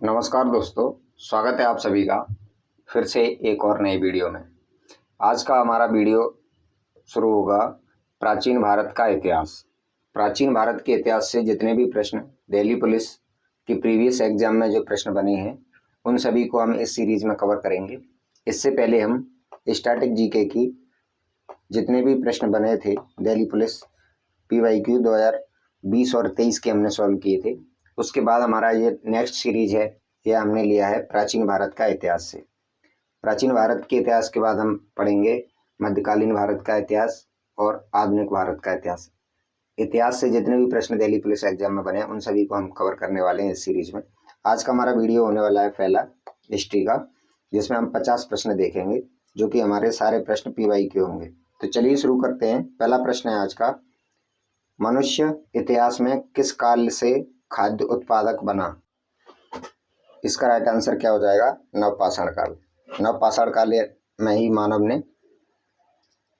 नमस्कार दोस्तों, स्वागत है आप सभी का फिर से एक और नई वीडियो में। आज का हमारा वीडियो शुरू होगा प्राचीन भारत का इतिहास। प्राचीन भारत के इतिहास से जितने भी प्रश्न दिल्ली पुलिस की प्रीवियस एग्जाम में जो प्रश्न बने हैं उन सभी को हम इस सीरीज में कवर करेंगे। इससे पहले हम स्टैटिक जीके की जितने भी प्रश्न बने थे दिल्ली पुलिस PYQ 2020 और 23 के हमने सॉल्व किए थे। उसके बाद हमारा ये नेक्स्ट सीरीज है, यह हमने लिया है प्राचीन भारत का इतिहास से। प्राचीन भारत के इतिहास के बाद हम पढ़ेंगे मध्यकालीन भारत का इतिहास और आधुनिक भारत का इतिहास। इतिहास से जितने भी प्रश्न दिल्ली पुलिस एग्जाम में बने हैं उन सभी को हम कवर करने वाले हैं इस सीरीज में। आज का हमारा वीडियो होने वाला है पहला हिस्ट्री का, जिसमें हम 50 प्रश्न देखेंगे जो कि हमारे सारे प्रश्न PYQ होंगे। तो चलिए शुरू करते हैं। पहला प्रश्न है आज का, मनुष्य इतिहास में किस काल से खाद्य उत्पादक बना? इसका राइट आंसर क्या हो जाएगा? नवपाषाण काल। नवपाषाण काल में ही मानव ने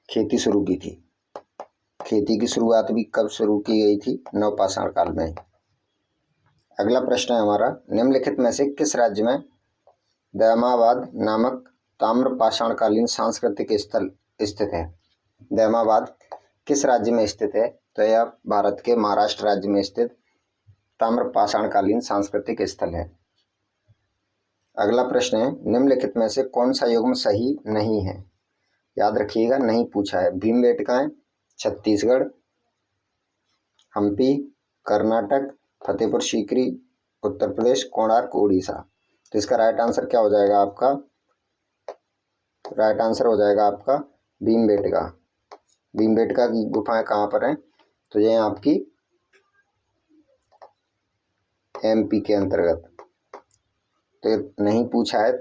खेती शुरू की थी। खेती की शुरुआत भी कब शुरू की गई थी? नवपाषाण काल में। अगला प्रश्न है हमारा, निम्नलिखित में से किस राज्य में दयमाबाद नामक ताम्रपाषाणकालीन सांस्कृतिक स्थल स्थित है? दयमाबाद किस राज्य में स्थित है? तो यह भारत के महाराष्ट्र राज्य में स्थित ताम्रपाषाणकालीन सांस्कृतिक स्थल है। अगला प्रश्न है, निम्नलिखित में से कौन सा युग्म सही नहीं है? याद रखिएगा, नहीं पूछा है। भीमबेटकाएं छत्तीसगढ़, हम्पी कर्नाटक, फतेहपुर सीकरी उत्तर प्रदेश, कोणार्क उड़ीसा। तो इसका राइट आंसर क्या हो जाएगा आपका? राइट आंसर हो जाएगा आपका भीमबेटका। भीमबेटका की गुफाएं कहाँ पर हैं? तो ये आपकी MP के अंतर्गत। तो नहीं पूछा है,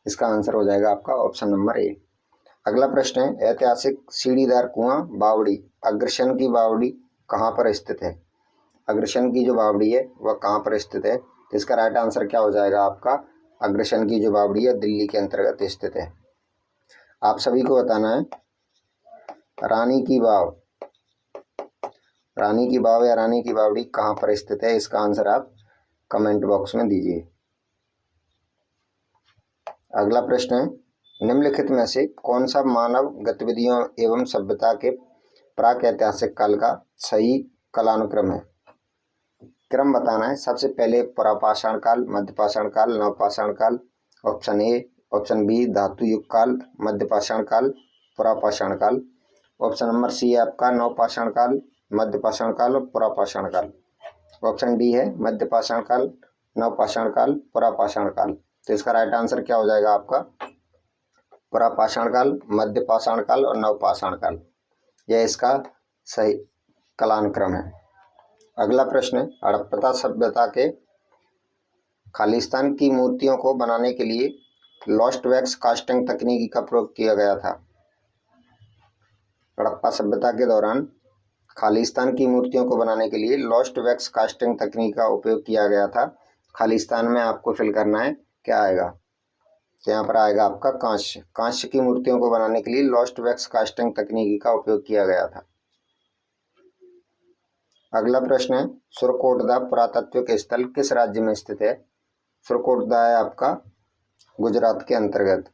इसका आंसर हो जाएगा आपका ऑप्शन नंबर A। अगला प्रश्न है, ऐतिहासिक सीढ़ीदार कुआं बावड़ी अग्रसेन की बावड़ी कहाँ पर स्थित है? अग्रसेन की जो बावड़ी है वह कहाँ पर स्थित है? तो इसका राइट आंसर क्या हो जाएगा आपका? अग्रसेन की जो बावड़ी है दिल्ली के अंतर्गत स्थित है। आप सभी को बताना है रानी की बाव, रानी की बाव या रानी की बावड़ी कहाँ पर स्थित है? इसका आंसर आप कमेंट बॉक्स में दीजिए। अगला प्रश्न है, निम्नलिखित में से कौन सा मानव गतिविधियों एवं सभ्यता के प्राक ऐतिहासिक काल का सही कालानुक्रम है? क्रम बताना है। सबसे पहले पुरापाषाण काल, मध्यपाषाण काल, नवपाषाण काल। Option A। ऑप्शन B धातु युग काल, मध्यपाषाण काल, पुरापाषाण काल। ऑप्शन नंबर C है आपका नवपाषाण काल, मध्यपाषाण काल और पुरापाषाण काल। ऑप्शन D है मध्यपाषाण काल, नवपाषाण काल, पुरापाषाण काल। तो इसका राइट आंसर क्या हो जाएगा आपका? पुरापाषाण काल, मध्यपाषाण काल और नवपाषाण काल, यह इसका सही कालानुक्रम है। अगला प्रश्न है, हड़प्पा सभ्यता के खालिस्तान की मूर्तियों को बनाने के लिए लॉस्ट वैक्स कास्टिंग तकनीक का प्रयोग किया गया था। हड़प्पा सभ्यता के दौरान खालिस्तान की मूर्तियों को बनाने के लिए लॉस्ट वैक्स कास्टिंग तकनीक का उपयोग किया गया था। खालिस्तान में आपको फिल करना है, क्या आएगा? तो यहाँ पर आएगा आपका कांस्य। कांस्य की मूर्तियों को बनाने के लिए लॉस्ट वैक्स कास्टिंग तकनीक का उपयोग किया गया था। अगला प्रश्न है, सुरकोटदा पुरातात्विक स्थल किस राज्य में स्थित है? सुरकोटदा है आपका गुजरात के अंतर्गत।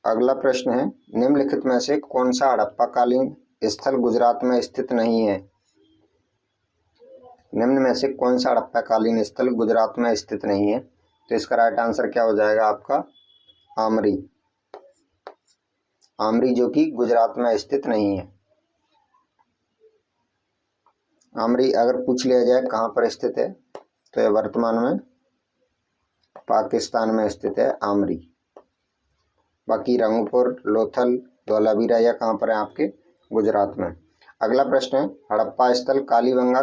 अगला प्रश्न है, निम्नलिखित में से कौन सा हड़प्पाकालीन स्थल गुजरात में स्थित नहीं है? निम्न में से कौन सा हड़प्पाकालीन स्थल गुजरात में स्थित नहीं है? तो इसका राइट आंसर क्या हो जाएगा आपका? आमरी। आमरी जो कि गुजरात में स्थित नहीं है। आमरी अगर पूछ लिया जाए कहाँ पर स्थित है तो यह वर्तमान में पाकिस्तान में स्थित है आमरी। बाकी रंगपुर, लोथल, धौलावीरा यह कहाँ पर है? आपके गुजरात में। अगला प्रश्न है, हड़प्पा स्थल कालीबंगा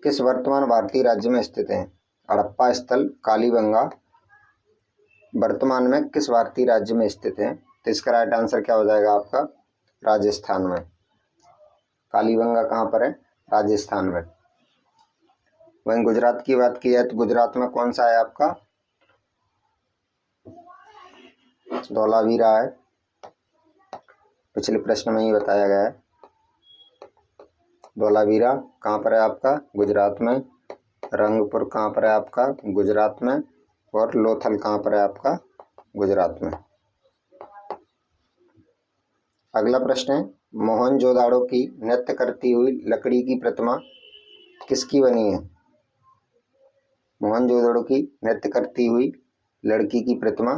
किस वर्तमान भारतीय राज्य में स्थित है? हड़प्पा स्थल कालीबंगा वर्तमान में किस भारतीय राज्य में स्थित है? तो इसका राइट आंसर क्या हो जाएगा आपका? राजस्थान में। कालीबंगा कहाँ पर है? राजस्थान में। वहीं गुजरात की बात की जाए तो गुजरात में कौन सा है आपका? धौलावीरा है, पिछले प्रश्न में ही बताया गया है। धौलावीरा कहाँ पर है आपका? गुजरात में। रंगपुर कहाँ पर है आपका? गुजरात में। और लोथल कहाँ पर है आपका? गुजरात में। अगला प्रश्न है, मोहनजोदाड़ो की नृत्य करती हुई लकड़ी की प्रतिमा किसकी बनी है? मोहनजोदाड़ो की नृत्य करती हुई लड़की की प्रतिमा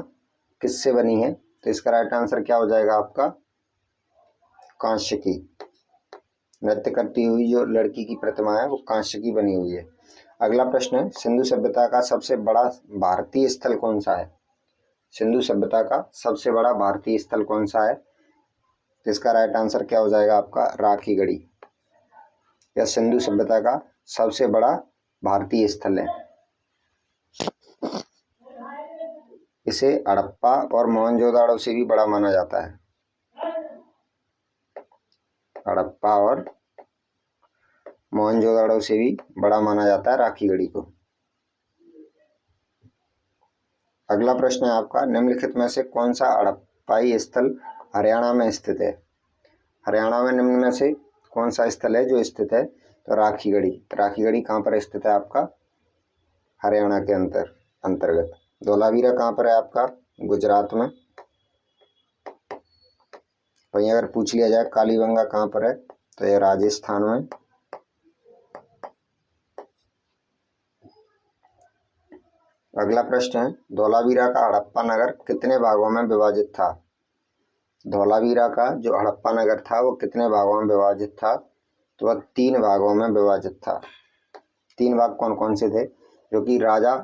किससे बनी है? तो इसका राइट आंसर क्या हो जाएगा आपका? कांस्य की। नृत्य करती हुई जो लड़की की प्रतिमा है वो कांस्य की बनी हुई है। अगला प्रश्न है, सिंधु सभ्यता का सबसे बड़ा भारतीय स्थल कौन सा है? सिंधु सभ्यता का सबसे बड़ा भारतीय स्थल कौन सा है? तो इसका राइट आंसर क्या हो जाएगा आपका? राखी गढ़ी। यह सिंधु सभ्यता का सबसे बड़ा भारतीय स्थल है। इसे हड़प्पा और मोहनजोदाड़ो से भी बड़ा माना जाता है। हड़प्पा और मोहनजोदाड़ो से भी बड़ा माना जाता है राखी गढ़ी को। अगला प्रश्न है आपका, निम्नलिखित में से कौन सा हड़प्पाई स्थल हरियाणा में स्थित है? हरियाणा में निम्न में से कौन सा स्थल है जो स्थित है? तो राखी गढ़ी। राखी गढ़ी कहाँ पर स्थित है आपका? हरियाणा के अंतर्गत। धोलावीरा कहाँ पर है आपका? गुजरात में। वहीं अगर पूछ लिया जाए कालीबंगा कहाँ पर है, तो यह राजस्थान में। अगला प्रश्न है, धोलावीरा का हड़प्पा नगर कितने भागों में विभाजित था? धोलावीरा का जो हड़प्पा नगर था वो कितने भागों में विभाजित था? तो वह 3 भागों में विभाजित था। 3 भाग कौन कौन से थे? जो कि राजा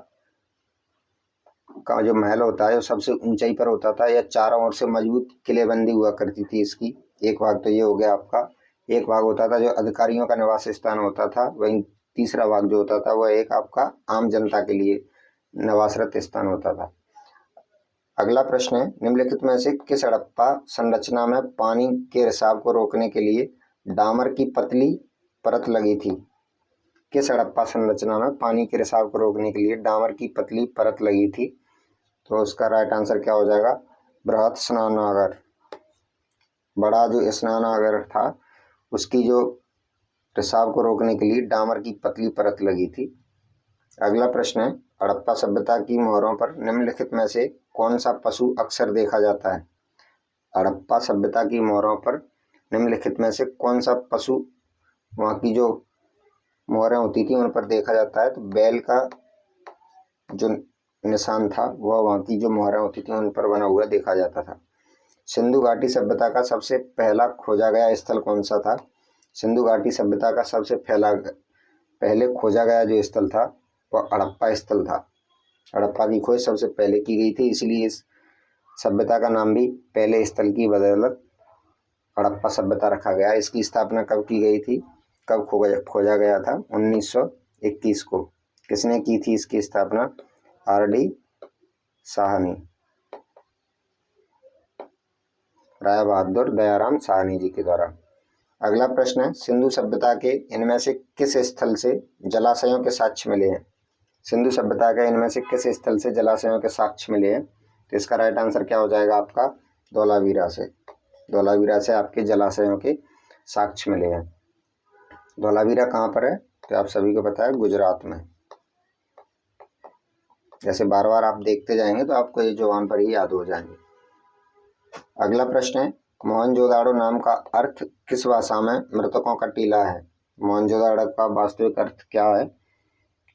का जो महल होता है वो सबसे ऊंचाई पर होता था, या चारों ओर से मजबूत किलेबंदी हुआ करती थी इसकी। एक भाग तो ये हो गया आपका। एक भाग होता था जो अधिकारियों का निवास स्थान होता था। वहीं तीसरा भाग जो होता था वह एक आपका आम जनता के लिए निवासरत स्थान होता था। अगला प्रश्न है, निम्नलिखित में से किस हड़प्पा संरचना में पानी के रिसाव को रोकने के लिए डामर की पतली परत लगी थी? किस हड़प्पा संरचना में पानी के रिसाव को रोकने के लिए डामर की पतली परत लगी थी? तो उसका राइट आंसर क्या हो जाएगा? बृहत स्नानागार। बड़ा जो स्नानागार था उसकी जो रिसाव को रोकने के लिए डामर की पतली परत लगी थी। अगला प्रश्न है, हड़प्पा सभ्यता की मोहरों पर निम्नलिखित में से कौन सा पशु अक्सर देखा जाता है? हड़प्पा सभ्यता की मोहरों पर निम्नलिखित में से कौन सा पशु वहाँ की जो मोहरें होती थी उन पर देखा जाता है? तो बैल का जो निशान था वह वहाँ की जो मोहरें होती थी उन पर बना हुआ देखा जाता था। सिंधु घाटी सभ्यता का सबसे पहला खोजा गया स्थल कौन सा था? सिंधु घाटी सभ्यता का सबसे पहले खोजा गया जो स्थल था वह हड़प्पा स्थल था। हड़प्पा की खोज सबसे पहले की गई थी, इसलिए इस सभ्यता का नाम भी पहले स्थल की बदौलत हड़प्पा सभ्यता रखा गया। इसकी स्थापना कब की गई थी? कब खोजा गया था? 1921 को। किसने की थी इसकी स्थापना? आर.डी. साहनी, राय बहादुर दयाराम साहनी जी के द्वारा। अगला प्रश्न है, सिंधु सभ्यता के इनमें से किस स्थल से जलाशयों के साक्ष्य मिले हैं? सिंधु सभ्यता के इनमें से किस स्थल से जलाशयों के साक्ष्य मिले हैं? तो इसका राइट आंसर क्या हो जाएगा आपका? धोलावीरा से। धोलावीरा से आपके जलाशयों के साक्ष्य मिले हैं। धोलावीरा कहाँ पर है? तो आप सभी को पता है, गुजरात में। जैसे बार बार आप देखते जाएंगे तो आपको ये जुबान पर ही याद हो जाएंगे। अगला प्रश्न है, मोहनजोदाड़ो नाम का अर्थ किस भाषा में मृतकों का टीला है? मोहनजोदाड़ो का वास्तविक अर्थ क्या है?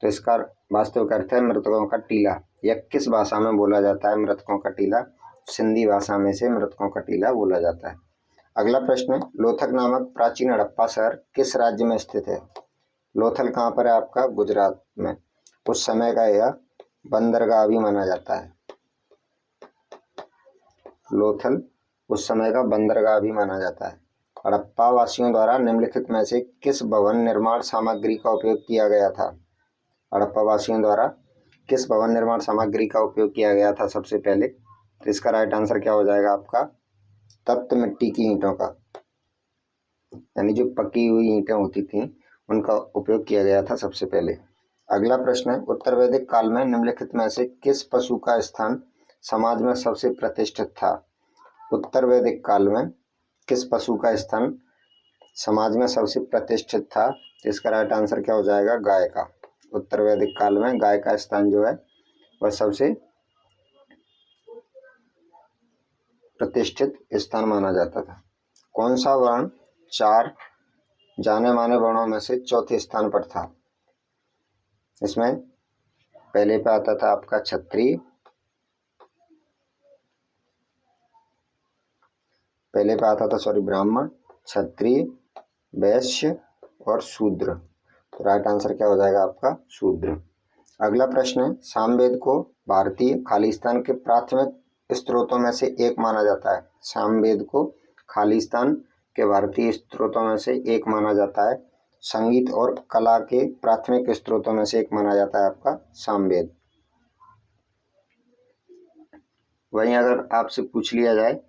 तो इसका वास्तविक अर्थ है मृतकों का टीला। यह किस भाषा में बोला जाता है मृतकों का टीला? सिंधी भाषा में से मृतकों का टीला बोला जाता है। अगला प्रश्न है, लोथल नामक प्राचीन हड़प्पा शहर किस राज्य में स्थित है? लोथल कहाँ पर है आपका? गुजरात में। उस समय का यह बंदरगाह भी माना जाता है। लोथल उस समय का बंदरगाह भी माना जाता है। हड़प्पा वासियों द्वारा निम्नलिखित में से किस भवन निर्माण सामग्री का उपयोग किया गया था? हड़प्पा वासियों द्वारा किस भवन निर्माण सामग्री का उपयोग किया गया था सबसे पहले? तो इसका राइट आंसर क्या हो जाएगा आपका? तप्त मिट्टी की ईंटों का, यानी जो पकी हुई ईंटें होती थी उनका उपयोग किया गया था सबसे पहले। अगला प्रश्न है, उत्तर वैदिक काल में निम्नलिखित में से किस पशु का स्थान समाज में सबसे प्रतिष्ठित था? उत्तर वैदिक काल में किस पशु का स्थान समाज में सबसे प्रतिष्ठित था? इसका राइट आंसर क्या हो जाएगा? गाय का। उत्तर वैदिक काल में गाय का स्थान जो है वह सबसे प्रतिष्ठित स्थान माना जाता था। कौन सा वर्ण 4 जाने माने वर्णों में से चौथे स्थान पर था? इसमें पहले पे आता था आपका क्षत्रिय, पहले पे आता था ब्राह्मण, क्षत्रिय, वैश्य और शूद्र। तो राइट आंसर क्या हो जाएगा आपका? शूद्र। अगला प्रश्न है, सामवेद को भारतीय खालिस्तान के प्राथमिक स्त्रोतों में से एक माना जाता है। सामवेद को खालिस्तान के भारतीय स्त्रोतों में से एक माना जाता है। संगीत और कला के प्राथमिक स्त्रोतों में से एक माना जाता है आपका सामवेद। वहीं अगर आपसे पूछ लिया जाए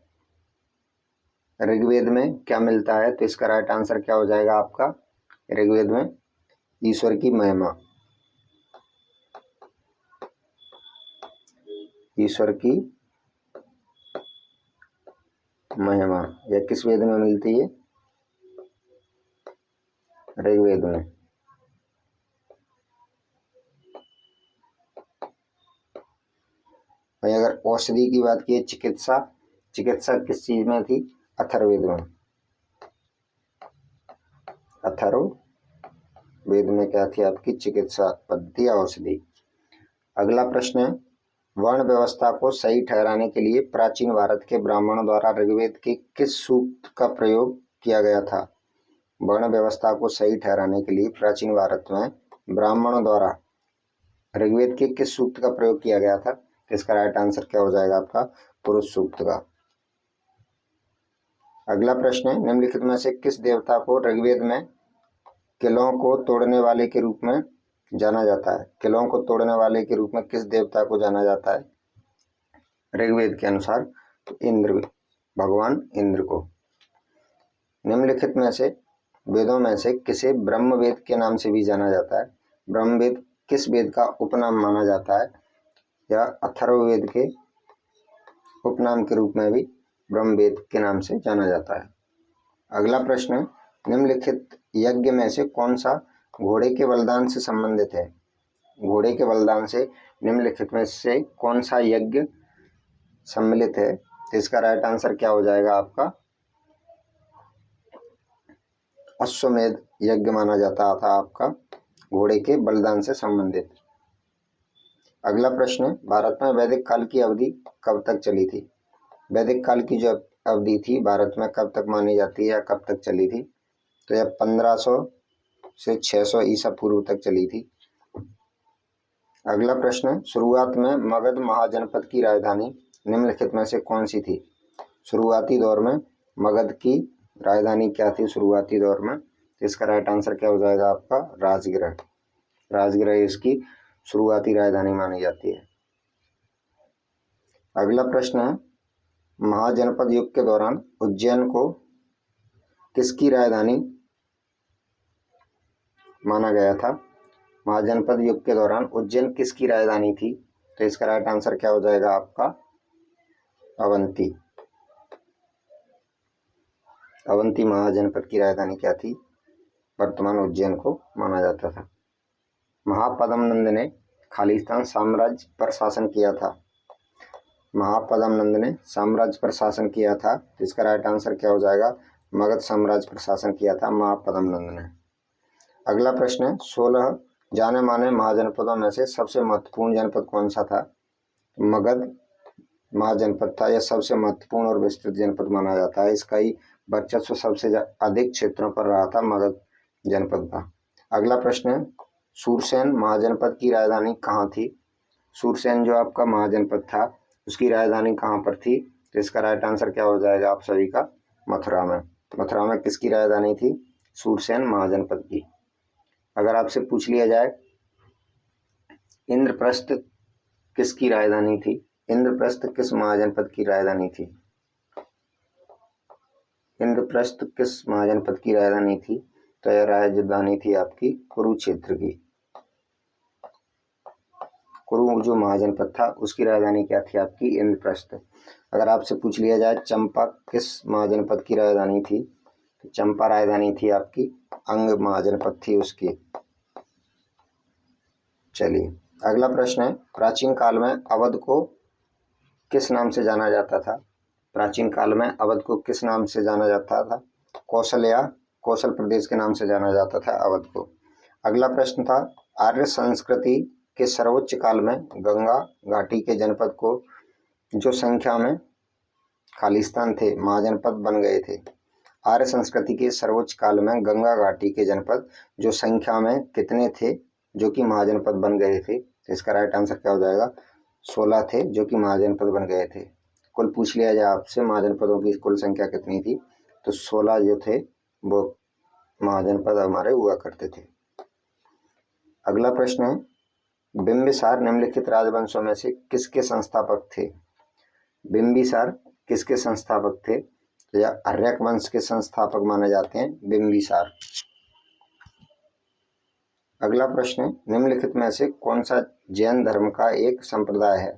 ऋग्वेद में क्या मिलता है, तो इसका राइट आंसर क्या हो जाएगा आपका? ऋग्वेद में ईश्वर की महिमा, ईश्वर की महिमा यह किस वेद में मिलती है? ऋग्वेद में। वहीं अगर औषधि की बात की, चिकित्सा, चिकित्सा किस चीज में थी? अथर्ववेद में। अथर्ववेद में क्या थी आपकी? चिकित्सा पद्धति या औषधि। अगला प्रश्न है, वर्ण व्यवस्था को सही ठहराने के लिए प्राचीन भारत के ब्राह्मणों द्वारा ऋग्वेद के किस सूक्त का प्रयोग किया गया था? वर्ण व्यवस्था को सही ठहराने के लिए प्राचीन भारत में ब्राह्मणों द्वारा ऋग्वेद के किस सूक्त का प्रयोग किया गया था? इसका राइट आंसर क्या हो जाएगा आपका? पुरुष सूक्त का। अगला प्रश्न है, निम्नलिखित में से किस देवता को ऋग्वेद में किलों को तोड़ने वाले के रूप में जाना जाता है? किलों को तोड़ने वाले के रूप में किस देवता को जाना जाता है ऋग्वेद के अनुसार? तो इंद्र, भगवान इंद्र को। निम्नलिखित में से वेदों में से किसे ब्रह्मवेद के नाम से भी जाना जाता है? ब्रह्मवेद किस वेद का उपनाम माना जाता है, या अथर्ववेद के उपनाम के रूप में भी ब्रह्मवेद के नाम से जाना जाता है? अगला प्रश्न, निम्नलिखित यज्ञ में से कौन सा घोड़े के बलिदान से संबंधित है? घोड़े के बलिदान से निम्नलिखित में से कौन सा यज्ञ सम्मिलित है? तो इसका राइट आंसर क्या हो जाएगा आपका? अश्वमेध यज्ञ माना जाता था आपका घोड़े के बलिदान से संबंधित। अगला प्रश्न, भारत में वैदिक काल की अवधि कब तक चली थी? वैदिक काल की जो अवधि थी भारत में कब तक मानी जाती है या कब तक चली थी? तो यह 1500 से 600 ईसा पूर्व तक चली थी। अगला प्रश्न, शुरुआत में मगध महाजनपद की राजधानी निम्नलिखित में से कौन सी थी? शुरुआती दौर में मगध की राजधानी क्या थी शुरुआती दौर में? तो इसका राइट आंसर क्या हो जाएगा आपका? राजगृह। राजगृह इसकी शुरुआती राजधानी मानी जाती है। अगला प्रश्न है, महाजनपद युग के दौरान उज्जैन को किसकी राजधानी माना गया था? महाजनपद युग के दौरान उज्जैन किसकी राजधानी थी? तो इसका राइट आंसर क्या हो जाएगा आपका? अवंती। अवंती महाजनपद की राजधानी क्या थी? वर्तमान उज्जैन को माना जाता था। महापद्मनंद ने खालिस्तान साम्राज्य पर शासन किया था। महापद्मनंद ने साम्राज्य पर शासन किया था, तो इसका राइट आंसर क्या हो जाएगा? मगध साम्राज्य पर शासन किया था महापद्मनंद ने। अगला प्रश्न है, 16 जाने माने महाजनपदों में से सबसे महत्वपूर्ण जनपद कौन सा था? मगध महाजनपद था। यह सबसे महत्वपूर्ण और विस्तृत जनपद माना जाता है। इसका ही वर्चस्व सबसे अधिक क्षेत्रों पर रहा था मगध जनपद का। अगला प्रश्न है, सूरसेन महाजनपद की राजधानी कहाँ थी? सूरसेन जो आपका महाजनपद था उसकी राजधानी कहाँ पर थी? तो इसका राइट आंसर क्या हो जाएगा आप सभी का? मथुरा में। मथुरा में किसकी राजधानी थी? सूरसेन महाजनपद की। अगर आपसे पूछ लिया जाए इंद्रप्रस्थ किसकी राजधानी थी? इंद्रप्रस्थ किस महाजनपद की राजधानी थी? इंद्रप्रस्थ किस महाजनपद की राजधानी थी? तो यह राजधानी थी आपकी कुरुक्षेत्र की। कुरु जो महाजनपद था उसकी राजधानी क्या थी आपकी? इंद्रप्रस्थ। अगर आपसे पूछ लिया जाए चंपा किस महाजनपद की राजधानी थी? तो चंपा राजधानी थी आपकी अंग महाजनपद थी उसकी। चलिए अगला प्रश्न है, प्राचीन काल में अवध को किस नाम से जाना जाता था? प्राचीन काल में अवध को किस नाम से जाना जाता था? कौशल या कौशल प्रदेश के नाम से जाना जाता था अवध को। अगला प्रश्न था, आर्य संस्कृति के सर्वोच्च काल में गंगा घाटी के जनपद को जो संख्या में खालिस्तान थे महाजनपद बन गए थे। आर्य संस्कृति के सर्वोच्च काल में गंगा घाटी के जनपद जो संख्या में कितने थे जो कि महाजनपद बन गए थे? तो इसका राइट आंसर क्या हो जाएगा? 16 थे जो कि महाजनपद बन गए थे। कुल पूछ लिया जाए आपसे महाजनपदों की कुल संख्या कितनी थी, तो 16 जो थे वो महाजनपद हमारे हुआ करते थे। अगला प्रश्न है, बिंबिसार निम्नलिखित राजवंशों में से किसके संस्थापक थे? बिंबिसार किसके संस्थापक थे? या आर्यक वंश के संस्थापक माने जाते हैं बिंबिसार। अगला प्रश्न है, निम्नलिखित में से कौन सा जैन धर्म का एक संप्रदाय है?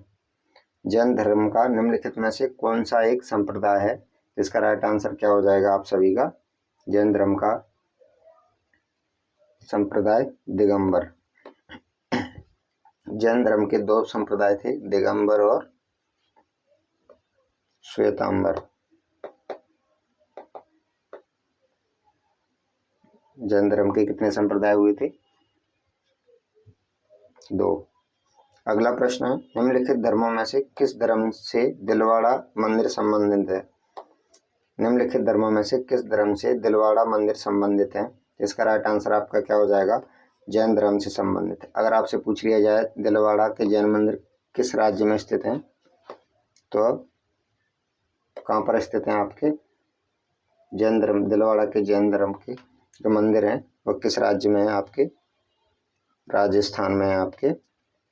जैन धर्म का निम्नलिखित में से कौन सा एक संप्रदाय है? इसका राइट आंसर क्या हो जाएगा आप सभी का? जैन धर्म का संप्रदाय दिगंबर। जैन धर्म के दो संप्रदाय थे, दिगंबर और श्वेतांबर। जैन धर्म के कितने संप्रदाय हुए थे? 2। अगला प्रश्न है, निम्नलिखित धर्मों में से किस धर्म से दिलवाड़ा मंदिर संबंधित है? निम्नलिखित धर्मों में से किस धर्म से दिलवाड़ा मंदिर संबंधित है? इसका राइट आंसर आपका क्या हो जाएगा? जैन धर्म से संबंधित है। अगर आपसे पूछ लिया जाए दिलवाड़ा के जैन मंदिर किस राज्य में स्थित हैं, तो कहाँ पर स्थित हैं आपके? जैन धर्म, दिलवाड़ा के जैन धर्म के जो मंदिर हैं वो किस राज्य में है आपके? राजस्थान में है आपके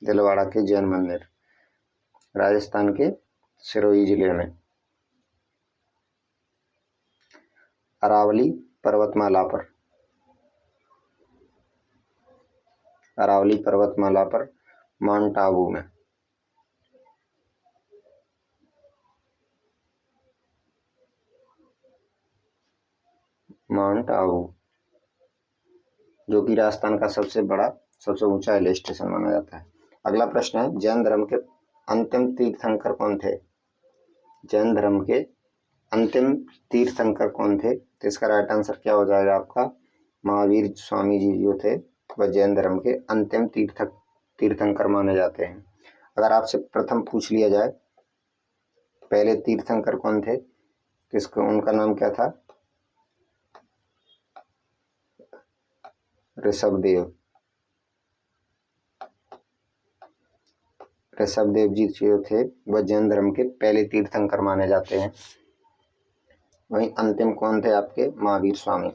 दिलवाड़ा के जैन मंदिर, राजस्थान के सिरोही जिले में। अरावली पर्वतमाला पर, अरावली पर्वतमाला पर माउंट आबू में। माउंट आबू जो कि राजस्थान का सबसे बड़ा सबसे ऊंचा हिल स्टेशन माना जाता है। अगला प्रश्न है, जैन धर्म के अंतिम तीर्थंकर कौन थे? जैन धर्म के अंतिम तीर्थंकर कौन थे? तो इसका राइट आंसर क्या हो जाएगा आपका? महावीर स्वामी जी जो थे वह जैन धर्म के अंतिम तीर्थंकर माने जाते हैं। अगर आपसे प्रथम पूछ लिया जाए पहले तीर्थंकर कौन थे, तो इसका उनका नाम क्या था? ऋषभदेव। ऋषभदेव जी जो थे वह जैन धर्म के पहले तीर्थंकर माने जाते हैं। वहीं अंतिम कौन थे आपके? महावीर स्वामी।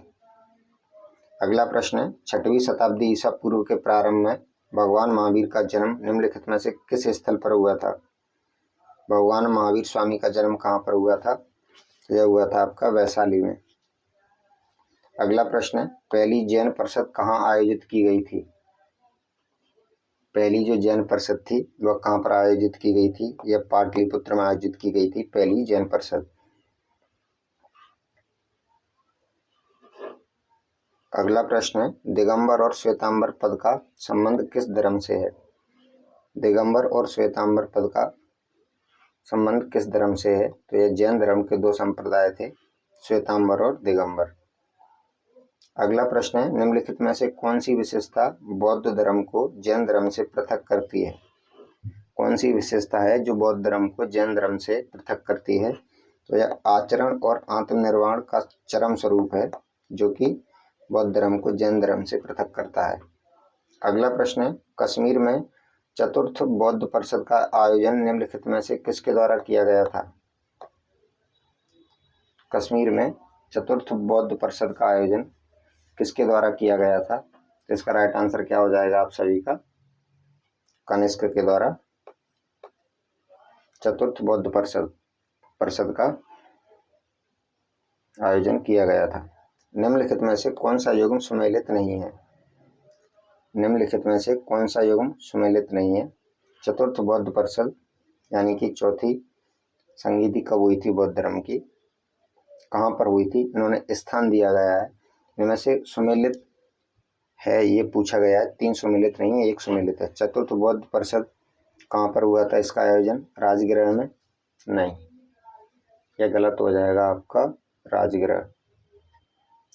अगला प्रश्न है, 6वीं शताब्दी ईसा पूर्व के प्रारंभ में भगवान महावीर का जन्म निम्नलिखित में से किस स्थल पर हुआ था? भगवान महावीर स्वामी का जन्म कहाँ पर हुआ था? यह हुआ था आपका वैशाली में। अगला प्रश्न है, पहली जैन परिषद कहाँ आयोजित की गई थी? पहली जो जैन परिषद थी वह कहाँ पर आयोजित की गई थी? यह पाटलिपुत्र में आयोजित की गई थी पहली जैन परिषद। अगला प्रश्न है, दिगंबर और श्वेतांबर पद का संबंध किस धर्म से है? दिगंबर और श्वेतांबर पद का संबंध किस धर्म से है? तो यह जैन धर्म के दो संप्रदाय थे, श्वेतांबर और दिगंबर। अगला प्रश्न है, निम्नलिखित में से कौन सी विशेषता बौद्ध धर्म को जैन धर्म से पृथक करती है? कौन सी विशेषता है जो बौद्ध धर्म को जैन धर्म से पृथक करती है? तो यह आचरण और आत्मनिर्वाण का चरम स्वरूप है जो कि बौद्ध धर्म को जैन धर्म से पृथक करता है। अगला प्रश्न है, कश्मीर में चतुर्थ बौद्ध परिषद का आयोजन निम्नलिखित में से किसके द्वारा किया गया था? कश्मीर में चतुर्थ बौद्ध परिषद का आयोजन किसके द्वारा किया गया था? तो इसका राइट आंसर क्या हो जाएगा आप सभी का? कनिष्क के द्वारा चतुर्थ बौद्ध परिषद का आयोजन किया गया था। निम्नलिखित में से कौन सा युग्म सुमेलित नहीं है? निम्नलिखित में से कौन सा युग्म सुमेलित नहीं है? चतुर्थ बौद्ध परिषद यानी कि चौथी संगीति कब हुई थी बौद्ध धर्म की, कहाँ पर हुई थी, इन्होंने स्थान दिया गया है। इनमें से सुमेलित है ये पूछा गया है, 3 सुमेलित नहीं है, 1 सुमेलित है। चतुर्थ बौद्ध परिषद कहाँ पर हुआ था इसका आयोजन? राजगृह में? नहीं, यह गलत हो जाएगा आपका। राजगृह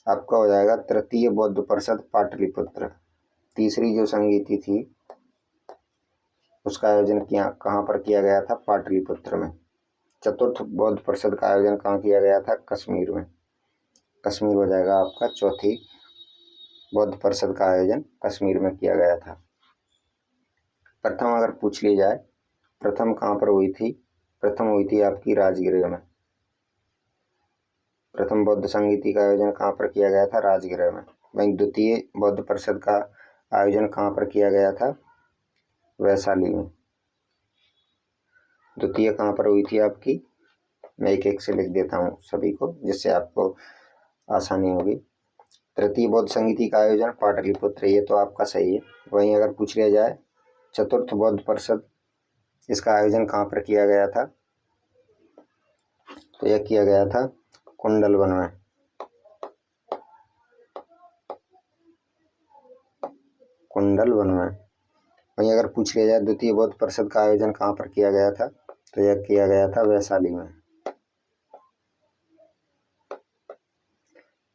आपका हो जाएगा तृतीय बौद्ध परिषद पाटलिपुत्र। तीसरी जो संगीति थी उसका आयोजन कहाँ पर किया गया था? पाटलिपुत्र में। चतुर्थ बौद्ध परिषद का आयोजन कहाँ किया गया था? कश्मीर में। कश्मीर हो जाएगा आपका। चौथी बौद्ध परिषद का आयोजन कश्मीर में किया गया था। प्रथम अगर पूछ ली जाए, प्रथम कहाँ पर हुई थी? प्रथम हुई थी आपकी राजगृह में। प्रथम बौद्ध संगीति का आयोजन कहाँ पर किया गया था? राजगृह में। वहीं द्वितीय बौद्ध परिषद का आयोजन कहाँ पर किया गया था? वैशाली में। द्वितीय कहाँ पर हुई थी आपकी? मैं एक एक से लिख देता हूँ सभी को, जिससे आपको आसानी होगी। तृतीय बौद्ध संगीति का आयोजन पाटलिपुत्र, ये तो आपका सही है। वहीं अगर पूछ लिया जाए चतुर्थ बौद्ध परिषद, इसका आयोजन कहाँ पर किया गया था? तो यह किया गया था कुंडलवन में। कुंडलवन में। वहीं अगर पूछ लिया जाए द्वितीय बौद्ध परिषद का आयोजन कहाँ पर किया गया था? तो यह किया गया था वैशाली में।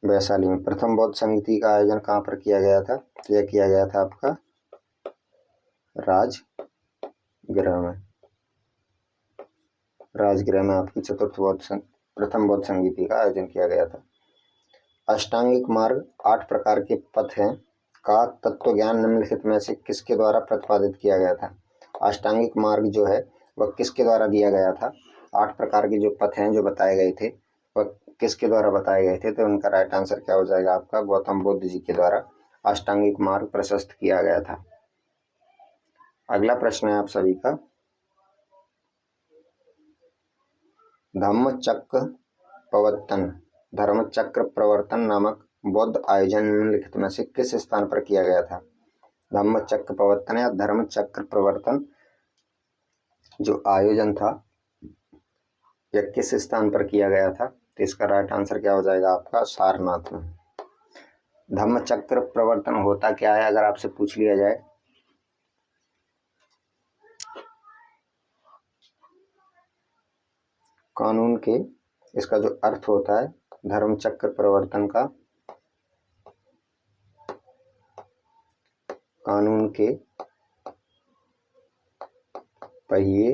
वैशाली में। प्रथम बौद्ध संगीति का आयोजन कहाँ पर किया गया था? तो यह किया गया था आपका राजगृह में। राजगृह में आपकी प्रथम बौद्ध संगीति का आयोजन किया गया था। अष्टांगिक मार्ग 8 प्रकार के पथ हैं का तत्व ज्ञान निम्नलिखित में से किसके द्वारा प्रतिपादित किया गया था? अष्टांगिक मार्ग जो है वह किसके द्वारा दिया गया था? 8 प्रकार के जो पथ हैं जो बताए गए थे वह किसके द्वारा बताए गए थे? तो उनका राइट आंसर क्या हो जाएगा आपका? गौतम बुद्ध जी के द्वारा अष्टांगिक मार्ग प्रशस्त किया गया था। अगला प्रश्न है आप सभी का, धर्मचक्र प्रवर्तन नामक बौद्ध आयोजन निम्नलिखित में से किस स्थान पर किया गया था? धम्मचक्र प्रवर्तन या धर्मचक्र प्रवर्तन जो आयोजन था यह किस स्थान पर किया गया था? तो इसका राइट आंसर क्या हो जाएगा आपका? सारनाथ में। धम्मचक्र प्रवर्तन होता क्या है अगर आपसे पूछ लिया जाए? कानून के, इसका जो अर्थ होता है धर्मचक्र प्रवर्तन का, कानून के पहिए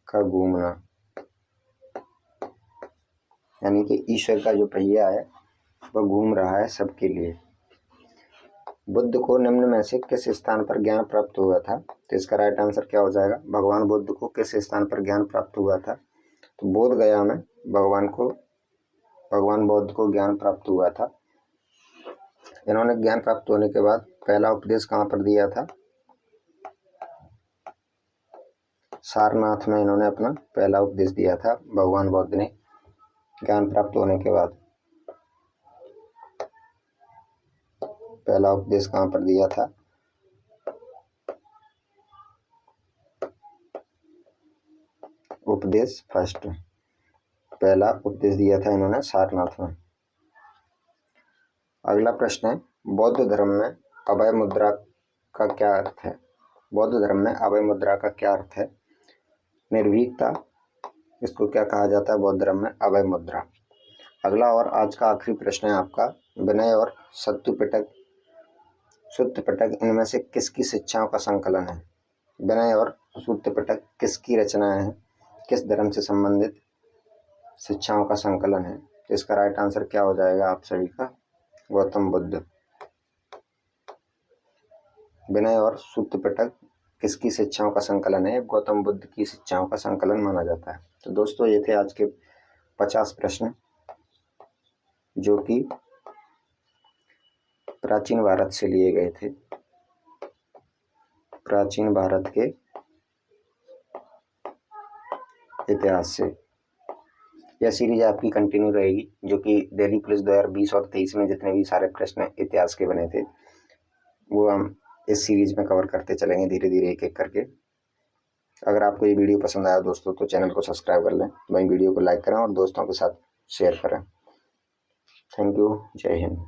का घूमना, यानी कि ईश्वर का जो पहिया है वह घूम रहा है सबके लिए। बुद्ध को निम्न में से किस स्थान पर ज्ञान प्राप्त हुआ था? तो इसका राइट आंसर क्या हो जाएगा? भगवान बुद्ध को किस स्थान पर ज्ञान प्राप्त हुआ था? तो बोध गया में भगवान बुद्ध को ज्ञान प्राप्त हुआ था। इन्होंने ज्ञान प्राप्त होने के बाद पहला उपदेश कहाँ पर दिया था? सारनाथ में इन्होंने अपना पहला उपदेश दिया था भगवान बुद्ध ने ज्ञान प्राप्त होने के बाद। पहला उपदेश कहाँ पर दिया था? उपदेश फर्स्ट, पहला उपदेश दिया था इन्होंने सारनाथ में। अगला प्रश्न है, बौद्ध धर्म में अभय मुद्रा का क्या अर्थ है? बौद्ध धर्म में अभय मुद्रा का क्या अर्थ है? निर्भीकता, इसको क्या कहा जाता है बौद्ध धर्म में? अभय मुद्रा। अगला और आज का आखिरी प्रश्न है आपका, विनय और सुत्त पिटक इनमें से किसकी शिक्षाओं का संकलन है? विनय और सुत्त पिटक किसकी रचनाएं हैं? किस धर्म से संबंधित शिक्षाओं का संकलन है? तो इसका राइट आंसर क्या हो जाएगा आप सभी का? गौतम बुद्ध। विनय और सुत्त पिटक किसकी शिक्षाओं का संकलन है? गौतम बुद्ध की शिक्षाओं का संकलन माना जाता है। तो दोस्तों ये थे आज के 50 प्रश्न जो कि प्राचीन भारत से लिए गए थे। प्राचीन भारत के इतिहास से यह सीरीज आपकी कंटिन्यू रहेगी, जो कि दिल्ली पुलिस 2020 और 23 में जितने भी सारे प्रश्न इतिहास के बने थे वो हम इस सीरीज में कवर करते चलेंगे धीरे धीरे एक एक करके। अगर आपको ये वीडियो पसंद आया दोस्तों तो चैनल को सब्सक्राइब कर लें, वहीं वीडियो को लाइक करें और दोस्तों के साथ शेयर करें। Thank you. जय हिंद।